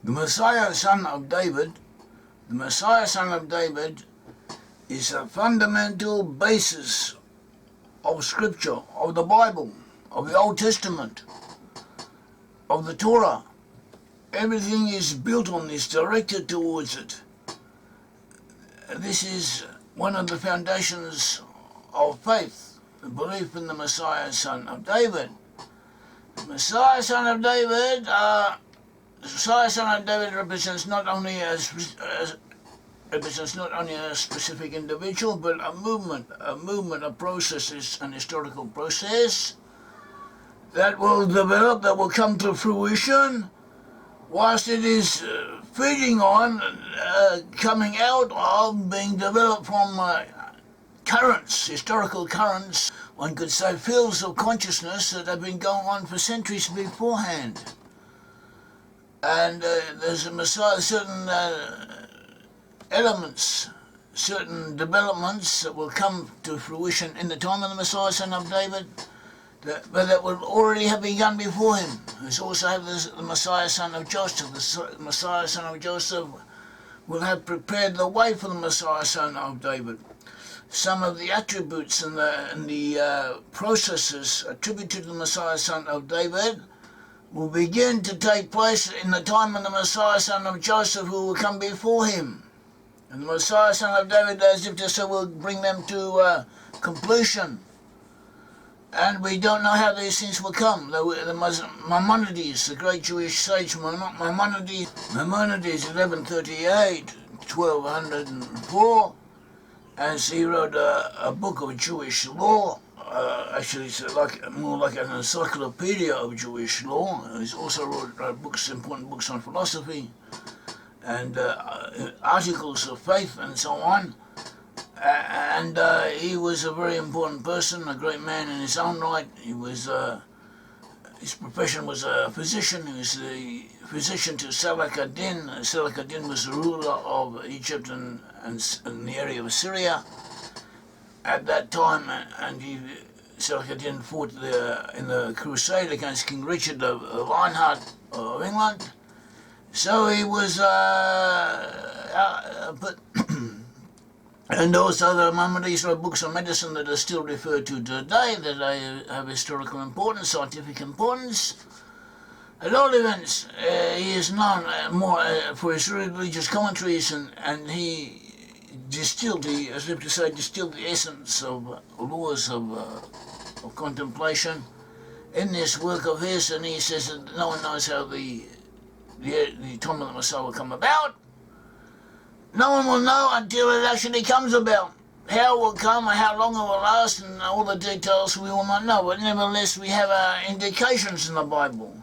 The Messiah, son of David, the Messiah, son of David, is a fundamental basis of Scripture, of the Bible, of the Old Testament, of the Torah. Everything is built on this, directed towards it. This is one of the foundations of faith, the belief in the Messiah, son of David. The Messiah, son of David, represents not only a specific individual, but a movement, of processes, an historical process that will develop, that will come to fruition, whilst it is feeding on, coming out of, being developed from currents, historical currents, one could say fields of consciousness that have been going on for centuries beforehand. And there's a Messiah, certain elements, certain developments that will come to fruition in the time of the Messiah, son of David, but that will already have begun before him. There's also the Messiah, son of Joseph. The Messiah, son of Joseph will have prepared the way for the Messiah, son of David. Some of the attributes and the processes attributed to the Messiah, son of David, will begin to take place in the time of the Messiah, son of Joseph, who will come before him. And the Messiah, son of David, as if to say, will bring them to completion. And we don't know how these things will come. Maimonides, the great Jewish sage, Maimonides, 1138, 1204, as he wrote a book of Jewish law. Actually, it's more like an encyclopedia of Jewish law. He's also wrote books, important books on philosophy and articles of faith and so on. And he was a very important person, a great man in his own right. He was, his profession was a physician. He was the physician to Salah ad-Din. Salah ad-Din was the ruler of Egypt and the area of Syria at that time, and Salah ad-Din fought in the crusade against King Richard of Lionheart of England. So he was, and also the Maimonides wrote books on medicine that are still referred to today, that have historical importance, scientific importance. At all events, he is known more for his religious commentaries, and he distilled the essence of laws of contemplation in this work of his, and he says that no one knows how the time of the Messiah will come about. No one will know until it actually comes about. How it will come and how long it will last and all the details we will not know, but nevertheless we have indications in the Bible.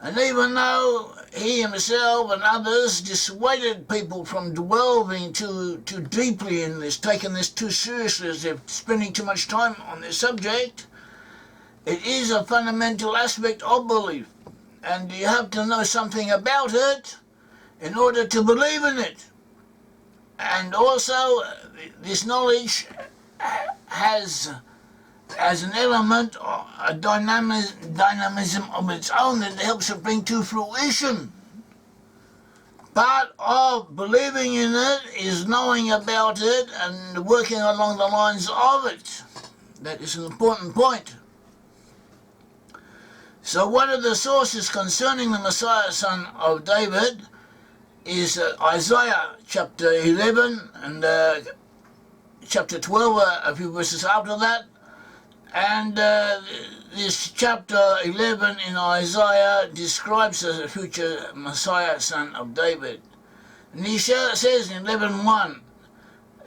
And even though he himself and others dissuaded people from delving too deeply in this, taking this too seriously as if spending too much time on this subject, it is a fundamental aspect of belief. And you have to know something about it in order to believe in it. And also, this knowledge has an element, a dynamism of its own that helps it bring to fruition. Part of believing in it is knowing about it and working along the lines of it. That is an important point. So one of the sources concerning the Messiah, son of David, is Isaiah chapter 11 and chapter 12, a few verses after that. And this chapter 11 in Isaiah describes the future Messiah, son of David. And he says in 11:1,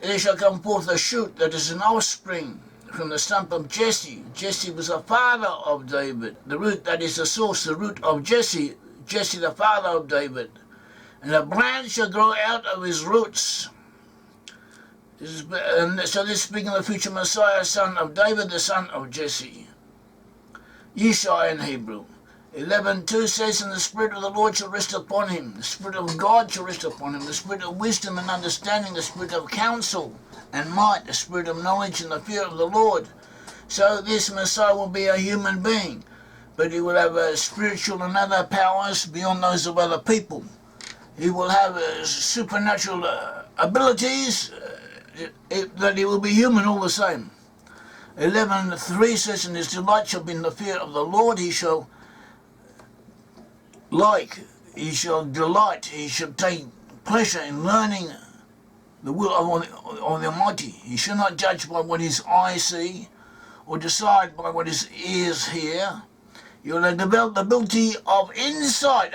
there shall come forth a shoot that is an offspring from the stump of Jesse. Jesse was the father of David. The root, that is the source, the root of Jesse, Jesse the father of David. And a branch shall grow out of his roots. So this is speaking of the future Messiah, son of David, the son of Jesse. Yeshai in Hebrew. 11:2 says, and the Spirit of the Lord shall rest upon him. The Spirit of God shall rest upon him. The Spirit of wisdom and understanding, the Spirit of counsel and might, the Spirit of knowledge and the fear of the Lord. So this Messiah will be a human being, but he will have spiritual and other powers beyond those of other people. He will have supernatural abilities, that he will be human all the same. 11:3 says, and his delight shall be in the fear of the Lord. He shall delight, he shall take pleasure in learning the will of the Almighty. He shall not judge by what his eyes see, or decide by what his ears hear. He will develop the ability of insight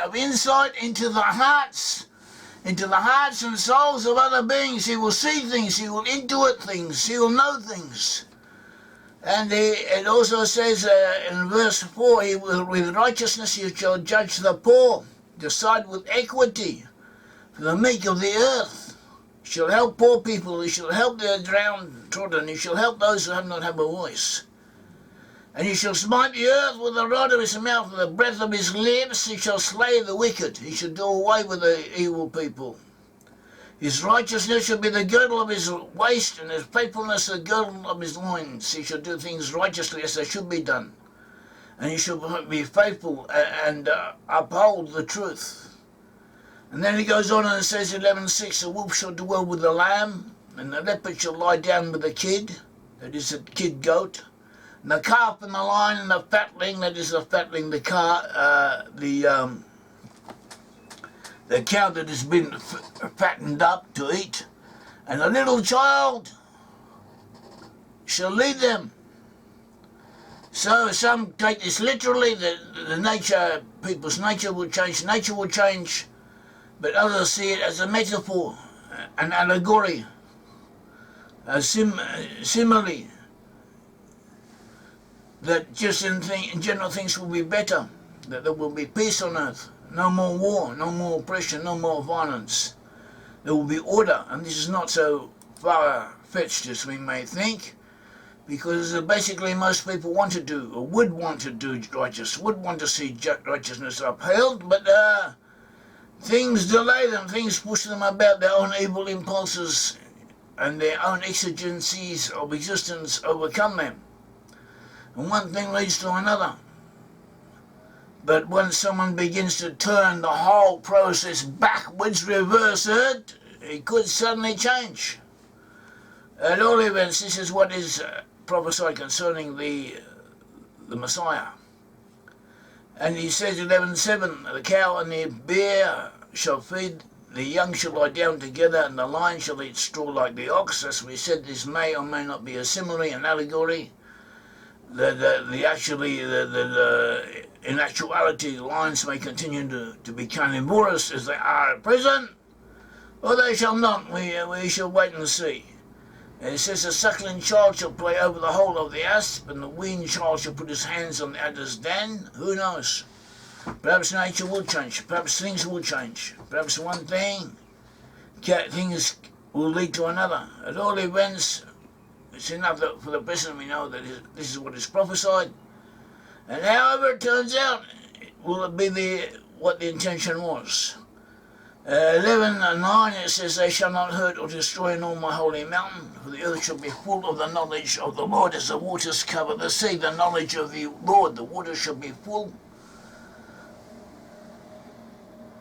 into the hearts and souls of other beings. He will see things, he will intuit things, he will know things. And it also says in verse 4, he will, with righteousness he shall judge the poor, decide with equity for the meek of the earth. He shall help poor people, he shall help the downtrodden, he shall help those who have not have a voice. And he shall smite the earth with the rod of his mouth, with the breath of his lips he shall slay the wicked. He shall do away with the evil people. His righteousness shall be the girdle of his waist, and his faithfulness the girdle of his loins. He shall do things righteously as they should be done. And he shall be faithful and uphold the truth. And then he goes on and says, 11:6, the wolf shall dwell with the lamb, and the leopard shall lie down with the kid, that is the kid goat. And the calf and the lion and the fatling, that is the fatling, the cow that has been fattened up to eat. And a little child shall lead them. So some take this literally, the people's nature will change, but others see it as a metaphor, an allegory, a simile, that just in general things will be better, that there will be peace on earth, no more war, no more oppression, no more violence. There will be order, and this is not so far-fetched as we may think, because basically most people want to do, or would want to do would want to see righteousness upheld, but things delay them, things push them about, their own evil impulses and their own exigencies of existence overcome them. And one thing leads to another. But when someone begins to turn the whole process backwards, reverse it, it could suddenly change. At all events, this is what is prophesied concerning the Messiah. And he says, 11:7, the cow and the bear shall feed, the young shall lie down together, and the lion shall eat straw like the ox. As we said, this may or may not be a simile, an allegory. In actuality, lions may continue to be carnivorous as they are at present, or they shall not. We shall wait and see. And it says, the suckling child shall play over the hole of the asp, and the weaned child shall put his hands on the adder's den. Who knows? Perhaps nature will change. Perhaps things will change. Perhaps one thing, things will lead to another. At all events, it's enough that for the present we know that this is what is prophesied. And however it turns out, will it be what the intention was? 11:9, it says, they shall not hurt or destroy in all my holy mountain, for the earth shall be full of the knowledge of the Lord as the waters cover the sea. The knowledge of the Lord, the waters shall be full.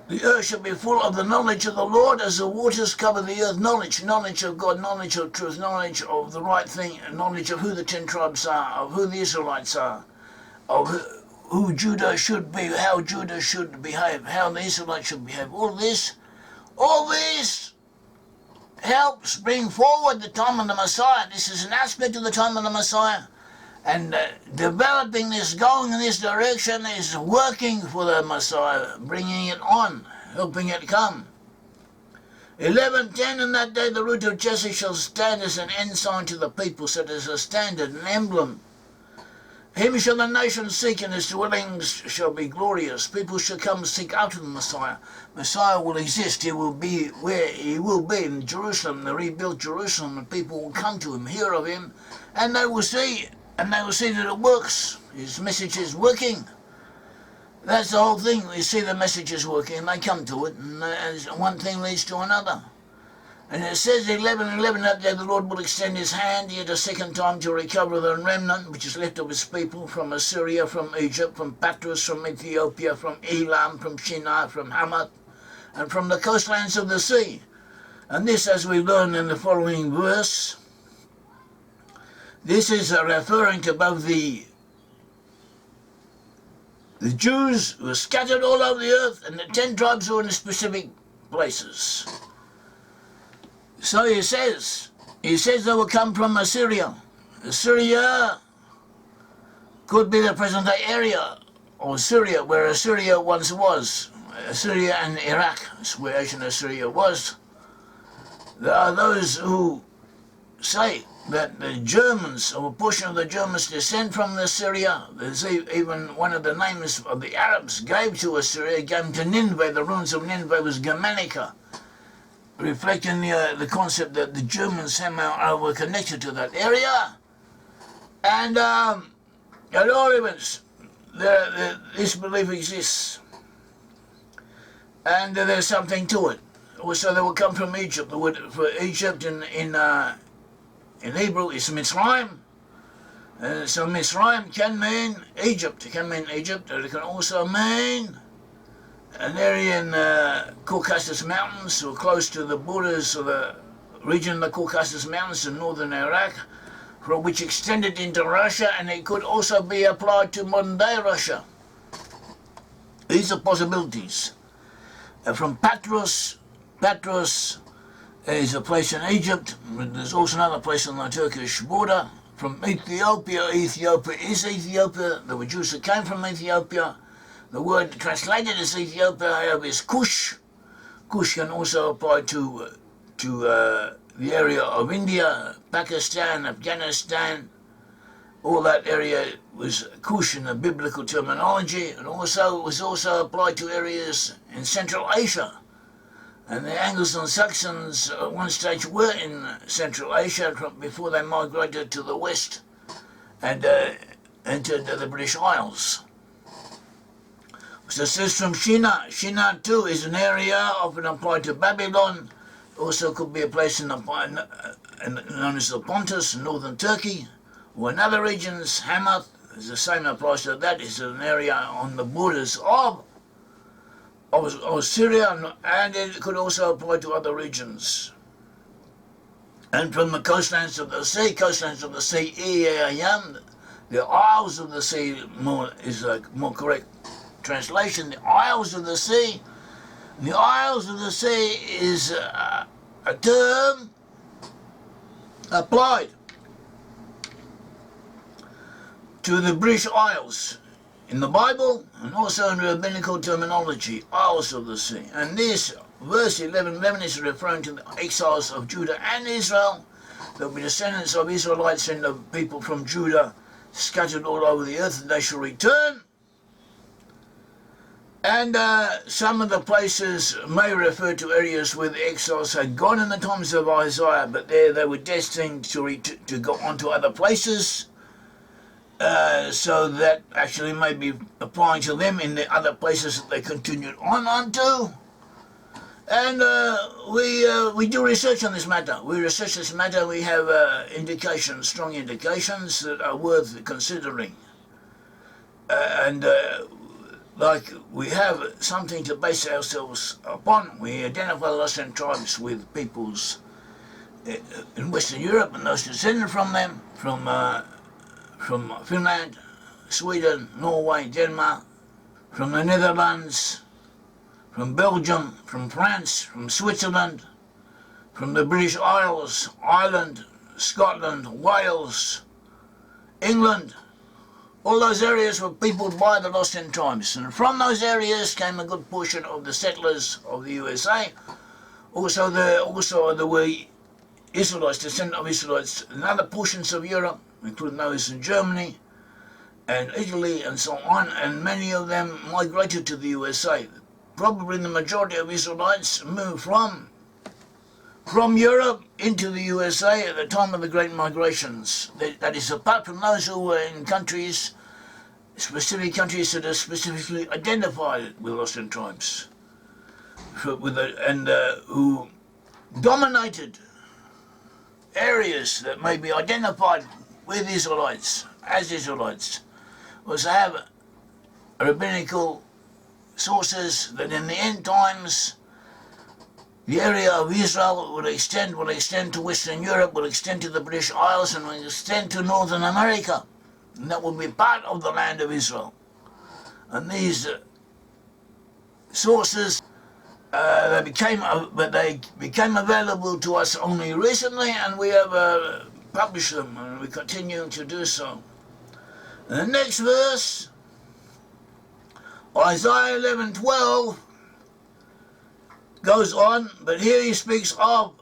The earth shall be full of the knowledge of the Lord as the waters cover the earth. Knowledge of God, knowledge of truth, knowledge of the right thing, knowledge of who the 10 tribes are, of who the Israelites are, of who Judah should be, how Judah should behave, how the Israelites should behave. All this helps bring forward the time of the Messiah. This is an aspect of the time of the Messiah. And developing this, going in this direction, is working for the Messiah, bringing it on, helping it come. 11:10, in that day the root of Jesse shall stand as an ensign to the people, set as a standard, an emblem. Him shall the nations seek, and his dwellings shall be glorious. People shall come seek after the Messiah. Messiah will exist. He will be where he will be, in Jerusalem, the rebuilt Jerusalem, and people will come to him, hear of him, and they will see that it works. His message is working. That's the whole thing. We see the message is working, and they come to it, and one thing leads to another. And it says 11:11, that day the Lord will extend his hand yet a second time to recover the remnant which is left of his people from Assyria, from Egypt, from Patras, from Ethiopia, from Elam, from Shinar, from Hamath, and from the coastlands of the sea. And this, as we learn in the following verse, this is referring to both the Jews who were scattered all over the earth and the 10 tribes who were in specific places. So he says they will come from Assyria. Assyria could be the present-day area of Syria, where Assyria once was. Assyria and Iraq is where ancient Assyria was. There are those who say that the Germans, or a portion of the Germans, descend from Assyria. There's even one of the names of the Arabs gave to Assyria, gave to Nineveh. The ruins of Nineveh was Germanica, reflecting the concept that the Germans somehow were connected to that area. And at all events, this belief exists, and there's something to it. Also, they will come from Egypt. The word for Egypt in Hebrew is Mitzrayim. So Mitzrayim can mean Egypt. It can mean Egypt, and it can also mean an area in Caucasus Mountains, or close to the borders of the region of the Caucasus Mountains in northern Iraq, from which extended into Russia, and it could also be applied to modern-day Russia. These are possibilities. From Patros is a place in Egypt. There's also another place on the Turkish border. From Ethiopia is Ethiopia. There were Jews that came from Ethiopia. The word translated as Ethiopia, however, is Kush. Kush can also apply to the area of India, Pakistan, Afghanistan. All that area was Kush in the biblical terminology, and also it was also applied to areas in Central Asia. And the Angles and Saxons at one stage were in Central Asia before they migrated to the west and entered the British Isles. So it says from Shinar. Shinar too is an area often applied to Babylon. Also could be a place known as the Pontus, northern Turkey, or in other regions. Hamath, the same applies to that. It's an area on the borders of Syria, and it could also apply to other regions. And from the coastlands of the sea, Eayam, the Isles of the Sea is a more correct translation. The Isles of the Sea. The Isles of the Sea is a term applied to the British Isles in the Bible, and also in rabbinical terminology, Isles of the Sea. And this verse 11:11 is referring to the exiles of Judah and Israel. There will be descendants of Israelites and of people from Judah scattered all over the earth, and they shall return. And some of the places may refer to areas where the exiles had gone in the times of Isaiah, but there they were destined to go on to other places. So that actually may be applying to them in the other places that they continued on to. And we do research on this matter. We research this matter. We have indications, strong indications that are worth considering. Like we have something to base ourselves upon. We identify the lost tribes with peoples in Western Europe and those descended from them, from Finland, Sweden, Norway, Denmark, from the Netherlands, from Belgium, from France, from Switzerland, from the British Isles, Ireland, Scotland, Wales, England. All those areas were peopled by the lost in tribes, and from those areas came a good portion of the settlers of the USA. Also there were Israelites, descendants of Israelites in other portions of Europe, including those in Germany and Italy and so on, and many of them migrated to the USA. Probably the majority of Israelites moved from Europe into the USA at the time of the Great Migrations. That is, apart from those who were in countries, specific countries that are specifically identified with lost in tribes, who dominated areas that may be identified with Israelites, as Israelites, was to have rabbinical sources that in the end times The area of Israel will extend to Western Europe, will extend to the British Isles, and will extend to Northern America. And that will be part of the land of Israel. And these sources, they became available to us only recently, and we have published them, and we continue to do so. And the next verse, Isaiah 11:12, goes on, but here he speaks of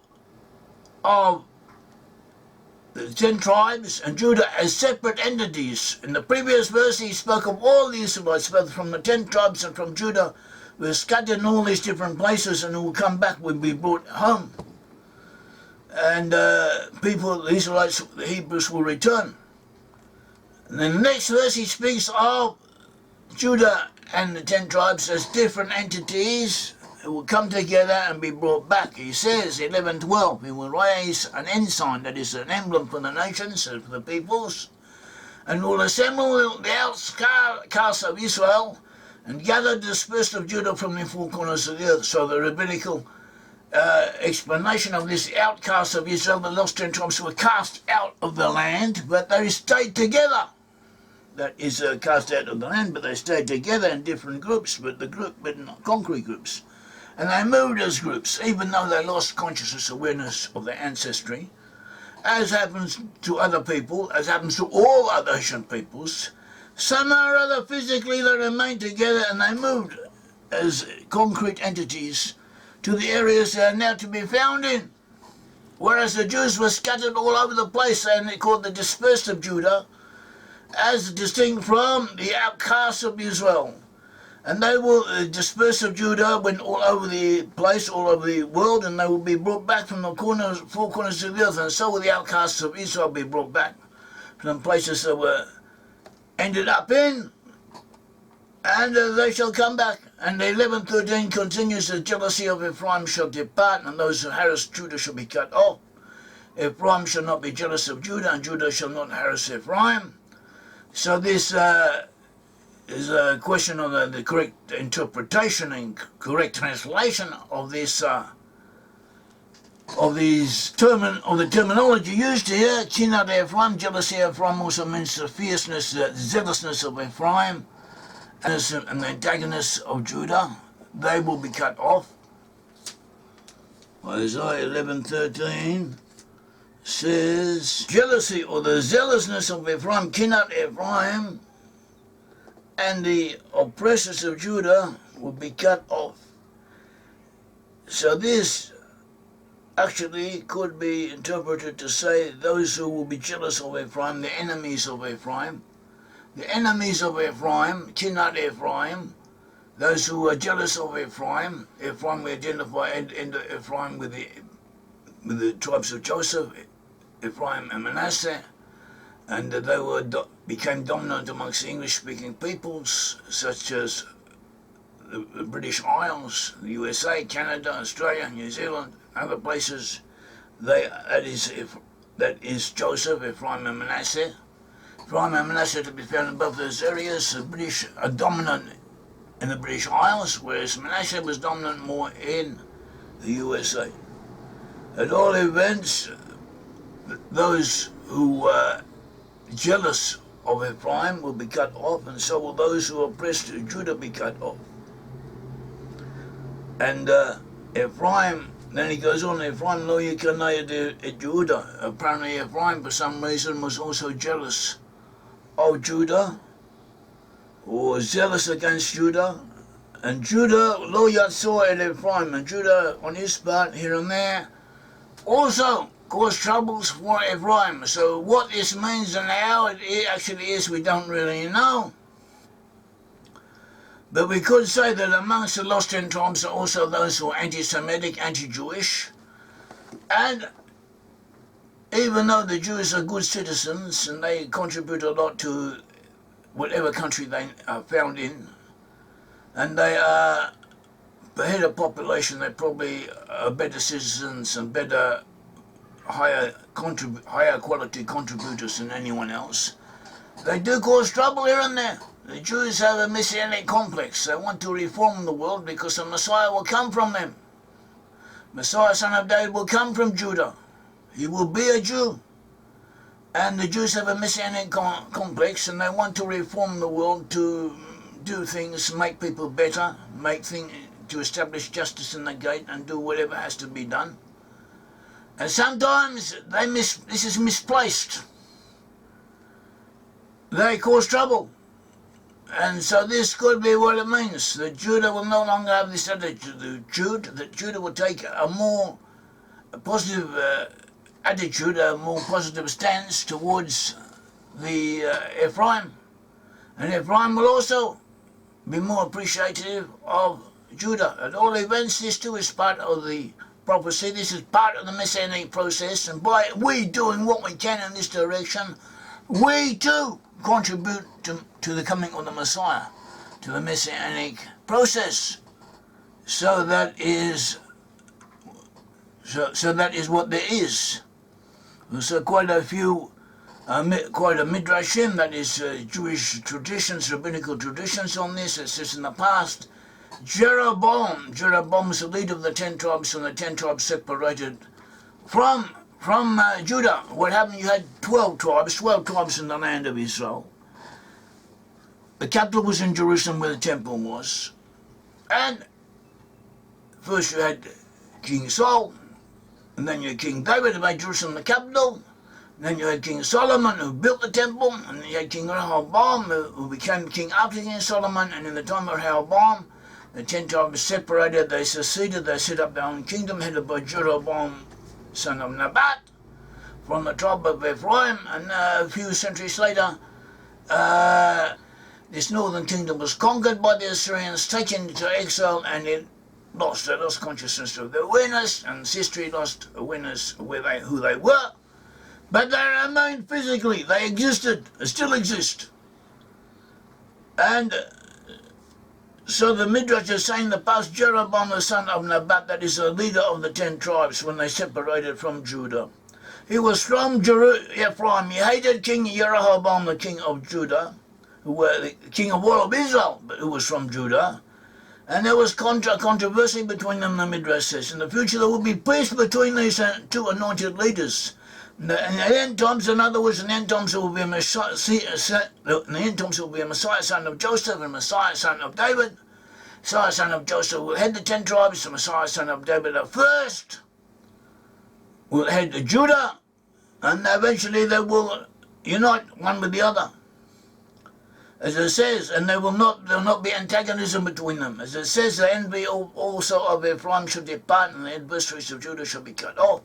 the 10 tribes and Judah as separate entities. In the previous verse he spoke of all the Israelites, both from the 10 tribes and from Judah, who were scattered in all these different places and who will come back, will be brought home. And people, the Israelites, the Hebrews, will return. And then the next verse he speaks of Judah and the 10 tribes as different entities who will come together and be brought back. He says, 11:12, he will raise an ensign, that is an emblem for the nations and for the peoples, and will assemble the outcasts of Israel and gather the dispersed of Judah from the four corners of the earth. So the rabbinical explanation of this outcast of Israel, the lost 10 tribes were cast out of the land, but they stayed together. That is cast out of the land, but they stayed together in different groups, but not concrete groups. And they moved as groups, even though they lost consciousness, awareness of their ancestry, as happens to other people, as happens to all other ancient peoples. Somehow or other, physically, they remained together and they moved as concrete entities to the areas they are now to be found in. Whereas the Jews were scattered all over the place, and they called the dispersed of Judah, as distinct from the outcasts of Israel. And they will disperse of Judah went all over the place, all over the world, and they will be brought back from the four corners of the earth. And so will the outcasts of Israel be brought back from places they were ended up in, and they shall come back. And 11:13 continues, the jealousy of Ephraim shall depart, and those who harass Judah shall be cut off. Ephraim shall not be jealous of Judah, and Judah shall not harass Ephraim. So this is a question of the correct interpretation and correct translation of this the terminology used here. Chinat Ephraim, jealousy of Ephraim, also means the fierceness, the zealousness of Ephraim, and the antagonists of Judah. They will be cut off. Isaiah 11:13 says, jealousy or the zealousness of Ephraim, Chinat Ephraim, and the oppressors of Judah will be cut off. So this actually could be interpreted to say those who will be jealous of Ephraim, the enemies of Ephraim. The enemies of Ephraim, Chinat Ephraim, those who are jealous of Ephraim. Ephraim, we identify Ephraim with the tribes of Joseph, Ephraim and Manasseh, and they became dominant amongst the English-speaking peoples, such as the British Isles, the USA, Canada, Australia, New Zealand, other places. That is Joseph, Ephraim and Manasseh. Ephraim and Manasseh to be found in both those areas. The British are dominant in the British Isles, whereas Manasseh was dominant more in the USA. At all events, those who were jealous of Ephraim will be cut off, and so will those who oppressed Judah be cut off. And Ephraim, then he goes on, Ephraim lo yikaneh Judah. Apparently Ephraim, for some reason, was also jealous of Judah, or zealous against Judah. And Judah lo yatzor et Ephraim, and Judah on his part, here and there, also caused troubles for Ephraim. So what this means and how it actually is, we don't really know. But we could say that amongst the lost 10 tribes are also those who are anti-Semitic, anti-Jewish. And even though the Jews are good citizens and they contribute a lot to whatever country they are found in, and they are, per head of population, they're probably better citizens and better higher quality contributors than anyone else. They do cause trouble here and there. The Jews have a Messianic complex. They want to reform the world because the Messiah will come from them. Messiah, son of David, will come from Judah. He will be a Jew. And the Jews have a Messianic complex, and they want to reform the world, to do things, make people better, to establish justice in the gate, and do whatever has to be done. And sometimes this is misplaced. They cause trouble. And so this could be what it means, that Judah will no longer have this attitude, that Judah will take a more positive attitude, a more positive stance towards the Ephraim. And Ephraim will also be more appreciative of Judah. At all events, this too is part of the prophecy. This is part of the Messianic process, and by we doing what we can in this direction, we too contribute to the coming of the Messiah, to the Messianic process. So that is what there is. So quite a midrashim, that is Jewish traditions, rabbinical traditions on this. It says in the past, Jeroboam was the leader of the 10 tribes, when the 10 tribes separated from Judah. What happened? You had 12 tribes in the land of Israel. The capital was in Jerusalem, where the temple was. And first you had King Saul, and then you had King David, who made Jerusalem the capital. And then you had King Solomon, who built the temple. And then you had King Rehoboam, who became king after King Solomon. And in the time of Rehoboam, the 10 tribes separated, they seceded, they set up their own kingdom, headed by Jeroboam, son of Nebat, from the tribe of Ephraim. And a few centuries later, this northern kingdom was conquered by the Assyrians, taken into exile, and it lost consciousness of their awareness, and history lost awareness of who they were. But they remained physically, they existed, they still exist. And so the Midrash is saying the past Jeroboam, the son of Nebat, that is the leader of the 10 tribes when they separated from Judah. He was from Ephraim. He hated King Jeroboam, the king of Judah, who was the king of all of Israel, but who was from Judah. And there was controversy between them, the Midrash says. In the future there will be peace between these two anointed leaders. In the end times, in other words, in the end times there will be a Messiah, son of Joseph, and Messiah, son of David. Messiah, son of Joseph will head the 10 tribes. The Messiah, son of David, at first will head to Judah, and eventually they will unite one with the other. As it says, and there will not be antagonism between them. As it says, the envy also of Ephraim shall depart, and the adversaries of Judah shall be cut off.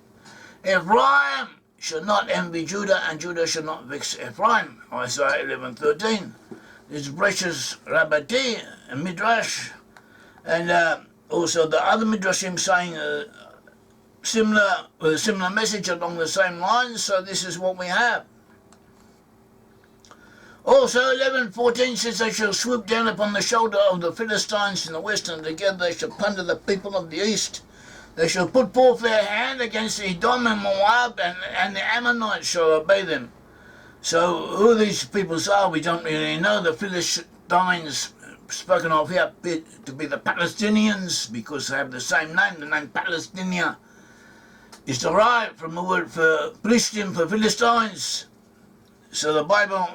Ephraim should not envy Judah, and Judah should not vex Ephraim. Isaiah 11:13. This precious Rabbati and Midrash, and also the other Midrashim saying with a similar message along the same lines. So this is what we have. Also 11:14 says, they shall swoop down upon the shoulder of the Philistines in the west, and together they shall plunder the people of the east. They shall put forth their hand against Edom and Moab, and the Ammonites shall obey them. So who these peoples are, we don't really know. The Philistines spoken of here appear to be the Palestinians, because they have the same name. The name Palestinia is derived from the word for Brit-Am, for Philistines. So the Bible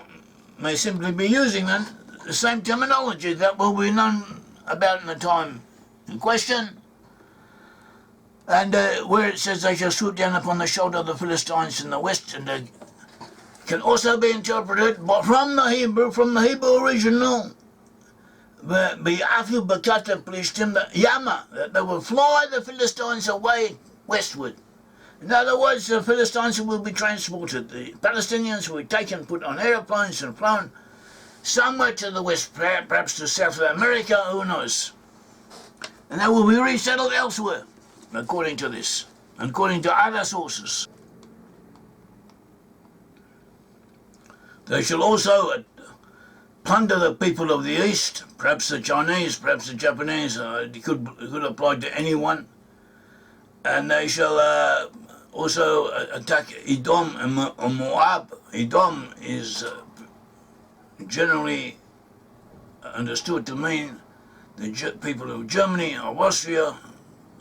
may simply be using the same terminology that will be known about in the time in question. And where it says they shall swoop down upon the shoulder of the Philistines in the west, and can also be interpreted from the Hebrew original, Bi'afu Bakata Plishtim, the Yama, that they will fly the Philistines away westward. In other words, the Philistines will be transported. The Palestinians will be taken, put on aeroplanes and flown somewhere to the west, perhaps to South America, who knows. And they will be resettled elsewhere, according to this, according to other sources. They shall also plunder the people of the east, perhaps the Chinese, perhaps the Japanese, it could apply to anyone. And they shall also attack Edom and Moab. Edom is generally understood to mean the people of Germany or Austria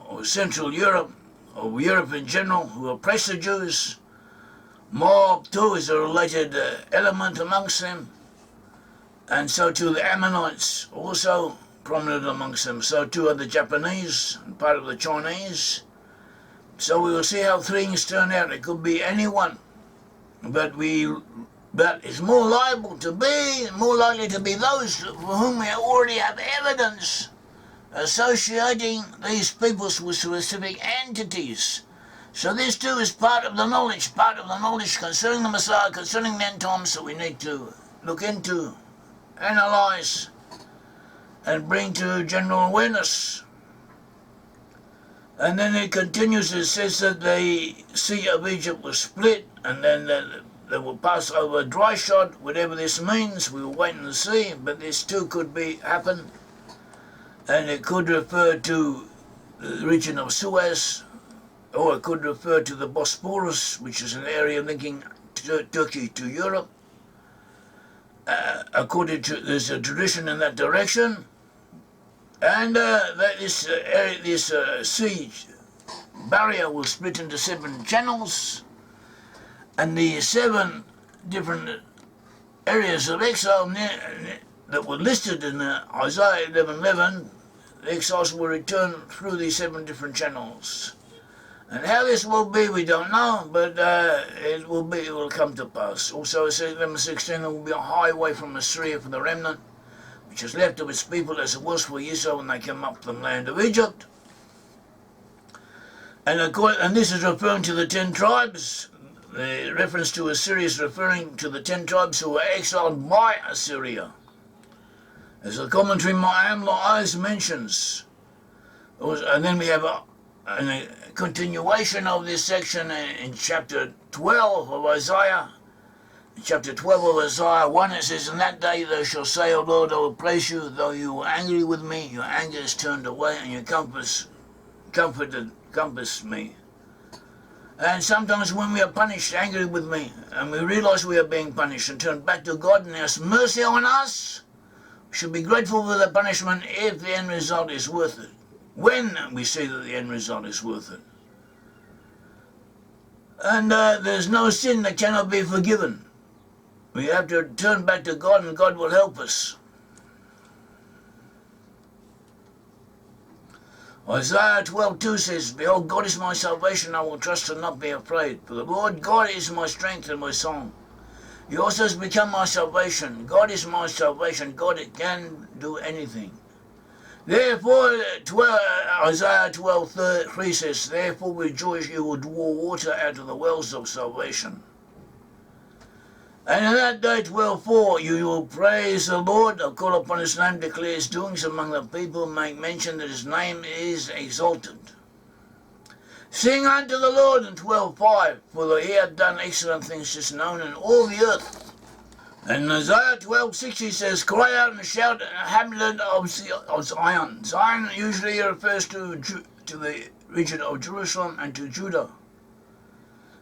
or Central Europe, of Europe in general who oppress the Jews. Moab too is a related element amongst them, and so too the Ammonites, also prominent amongst them. So too are the Japanese and part of the Chinese. So we will see how things turn out. It could be anyone, but it's more likely to be those for whom we already have evidence associating these peoples with specific entities. So this too is part of the knowledge concerning the Messiah, concerning the end times, that we need to look into, analyze, and bring to general awareness. And then it continues, it says that the Sea of Egypt was split, and then they will pass over dry shod. Whatever this means, we will wait and see, but this too could happen. And it could refer to the region of Suez, or it could refer to the Bosporus, which is an area linking Turkey to Europe. According to, there's a tradition in that direction. And this sea barrier will split into 7 channels, and the 7 different areas of exile that were listed in Isaiah 11:11, the exiles will return through these 7 different channels. And how this will be, we don't know, but it will come to pass. Also, it says 11:16, there will be a highway from Assyria for the remnant, which is left of its people as it was for Israel when they came up from the land of Egypt. And this is referring to the 10 tribes. The reference to Assyria is referring to the 10 tribes who were exiled by Assyria. As the commentary Maimonides mentions. And then we have a continuation of this section in chapter 12 of Isaiah. In chapter 12 of Isaiah 1, it says, "In that day thou shalt say, O Lord, I will praise you, though you were angry with me, your anger is turned away, and your compass me." And sometimes when we are punished, angry with me, and we realize we are being punished, and turn back to God and ask mercy on us, we should be grateful for the punishment if the end result is worth it. When we see that the end result is worth it. And there's no sin that cannot be forgiven. We have to turn back to God, and God will help us. Isaiah 12:2 says, "Behold, God is my salvation, I will trust and not be afraid. For the Lord God is my strength and my song. He also has become my salvation. God is my salvation. God can do anything." Therefore, Isaiah 12:3 says, "Therefore rejoice, you will draw water out of the wells of salvation." And in that day, 12:4, you will praise the Lord, I'll call upon his name, declare his doings among the people, make mention that his name is exalted. Sing unto the Lord in 12:5, for he hath done excellent things, just known in all the earth. And Isaiah 12:6 he says, "Cry out and shout, hamlet of Zion." Zion usually refers to the region of Jerusalem and to Judah.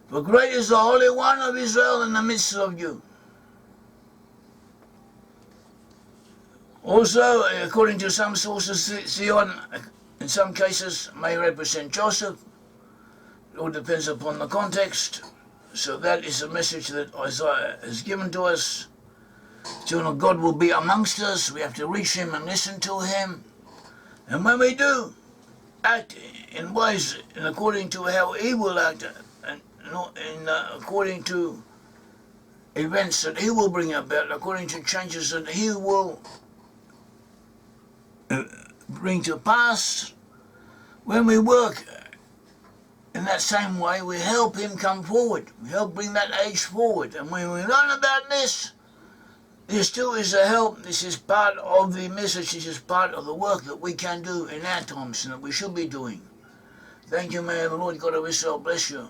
"For great is the Holy One of Israel in the midst of you." Also, according to some sources, Zion, in some cases, may represent Joseph. It all depends upon the context. So that is a message that Isaiah has given to us. Children of God will be amongst us. We have to reach him and listen to him. And when we do, act in ways and according to how he will act, and according to events that he will bring about, according to changes that he will bring to pass. When we work in that same way, we help him come forward. We help bring that age forward. And when we learn about this too is a help. This is part of the message. This is part of the work that we can do in our times and that we should be doing. Thank you, may the Lord God of Israel bless you.